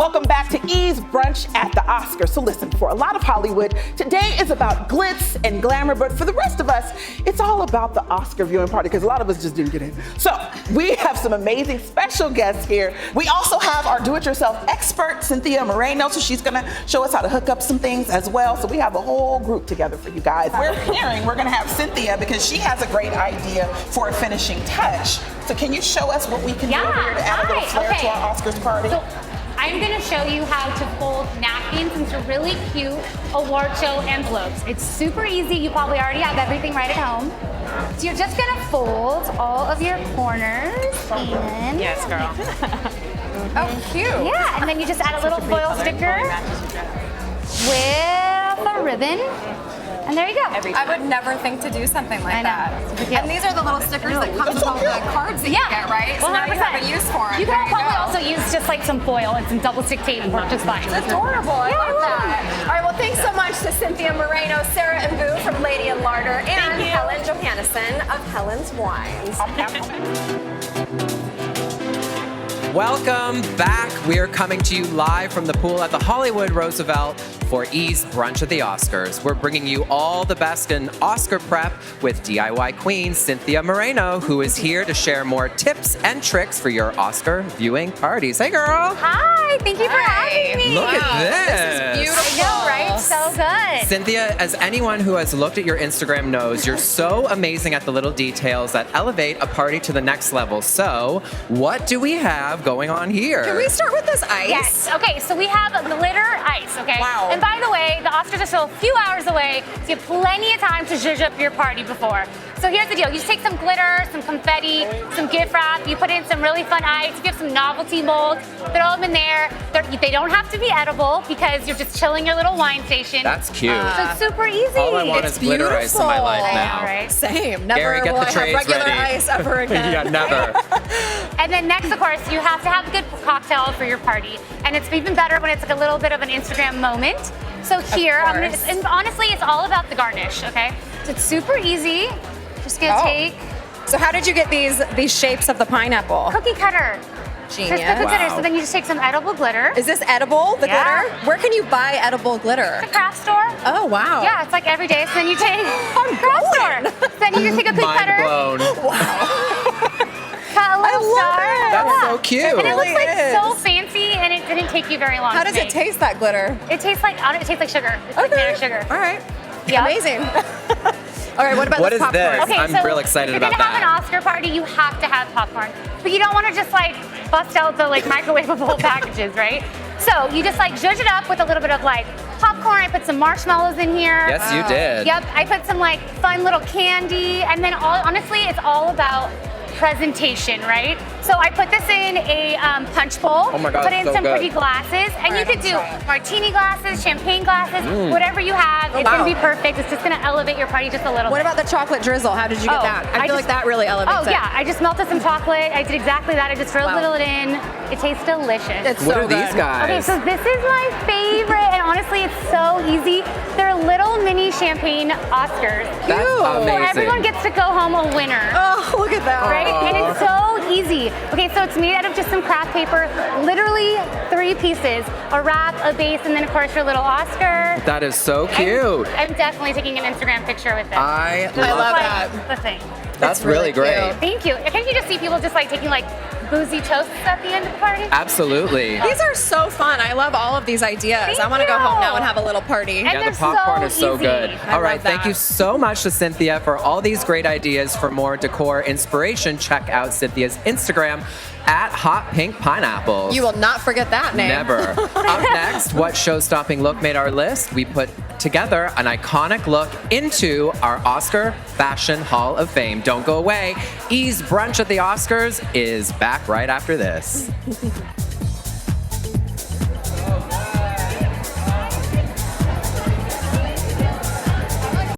Welcome back to E's Brunch at the Oscars. So listen, for a lot of Hollywood, today is about glitz and glamour, but for the rest of us, it's all about the Oscar viewing party because a lot of us just didn't get in. So we have some amazing special guests here. We also have our do-it-yourself expert, Cynthia Moreno, so she's gonna show us how to hook up some things as well. So we have a whole group together for you guys. We're gonna have Cynthia because she has a great idea for a finishing touch. So can you show us what we can do here to add a little flair to our Oscars party? So I'm going to show you how to fold napkins into really cute award show envelopes. It's super easy. You probably already have everything right at home. So you're just going to fold all of your corners in. Yes, girl. Oh, cute. Yeah, and then you just add a little foil sticker with a ribbon. And there you go. I would never think to do something like that. And these are the little stickers that come with all the cards that you get, right? So now you have a use for them. You can probably also use just like some foil and some double stick tape and work just fine. It's adorable. I love that. All right, well, thanks so much to Cynthia Moreno, Sarah and Boo from Lady and Larder, and Helen Johannesson of Helen's Wines. Welcome back. We are coming to you live from the pool at the Hollywood Roosevelt for E's Brunch at the Oscars. We're bringing you all the best in Oscar prep with DIY queen Cynthia Moreno, who is here to share more tips and tricks for your Oscar viewing parties. Hey, girl. Hi, thank you for having me. Look at this. This is beautiful. I know, right? So good. Cynthia, as anyone who has looked at your Instagram knows, you're so amazing at the little details that elevate a party to the next level. So, what do we have going on here? Can we start with this ice? Yes. Okay, so we have a glitter ice, okay? Wow. And by the way, the Oscars are still a few hours away, so you have plenty of time to zhuzh up your party before. So here's the deal. You just take some glitter, some confetti, some gift wrap, you put in some really fun ice, you have some novelty molds, throw them in there. They don't have to be edible because you're just chilling your little wine station. That's cute. So it's super easy. All I want is glitter ice in my life now. Right? Same. Never Gary, get will the I have trays regular ready. ice ever again. Yeah, never. And then next, of course, you have to have a good cocktail for your party. And it's even better when it's like a little bit of an Instagram moment. So here, and honestly, it's all about the garnish, okay? So it's super easy. Just gonna take. So how did you get these shapes of the pineapple? Cookie cutter. Genius. Just cookie cutter. Wow. So then you just take some edible glitter. Is this edible, the Yeah. glitter? Where can you buy edible glitter? The craft store. Oh, wow. Yeah, it's like every day. So then you take craft store. So then you just take a cookie Mind cutter. blown. Cut a little star. That's so cute. And it looks really like so is. fancy, and it didn't take you very long. How to does it make. taste, that glitter? It tastes like it tastes like sugar. It's like made of sugar. All right. Yeah. Amazing. All right, what about What this is popcorn? this? Okay, I'm so real excited if you're about gonna have that. an Oscar party, you have to have popcorn. But you don't want to just like bust out the like microwavable packages, right? So you just like zhuzh it up with a little bit of like popcorn. I put some marshmallows in here. Yes, you did. Yep, I put some like fun little candy, and then honestly, it's all about presentation, right? So I put this in a punch bowl. Oh my God, Put in so some good. pretty glasses, and you could do martini glasses, champagne glasses, whatever you have. It's gonna be perfect. It's just gonna elevate your party just a little What bit. about the chocolate drizzle? How did you get that? I feel like that really elevates it. Oh yeah, I just melted some chocolate. I did exactly that. I just drizzled it in. It tastes delicious. It's What so are these good. guys? Okay, so this is my favorite, and honestly, it's so easy. They're little mini champagne Oscars. That's Cute. So amazing. everyone gets to go home a winner. Oh, look at that. Right? And it's so easy. Okay, so it's made out of just some craft paper, literally 3 pieces, a wrap, a base, and then of course your little Oscar. That is so cute. I'm definitely taking an Instagram picture with this. I This love is like that. the thing. That's really great. cute. Thank you. Can't you just see people just like taking like boozy toasts at the end of the party? Absolutely. These are so fun. I love all of these ideas. Thank I want to go home you. now and have a little party. And Yeah, they're the popcorn so is so easy. good. I All right, love thank that. you so much to Cynthia for all these great ideas. For more decor inspiration, check out Cynthia's Instagram at HotPinkPineapples. You will not forget that name. Never. Up next, what show-stopping look made our list? We put together an iconic look into our Oscar Fashion Hall of Fame. Don't go away. E's Brunch at the Oscars is back right after this.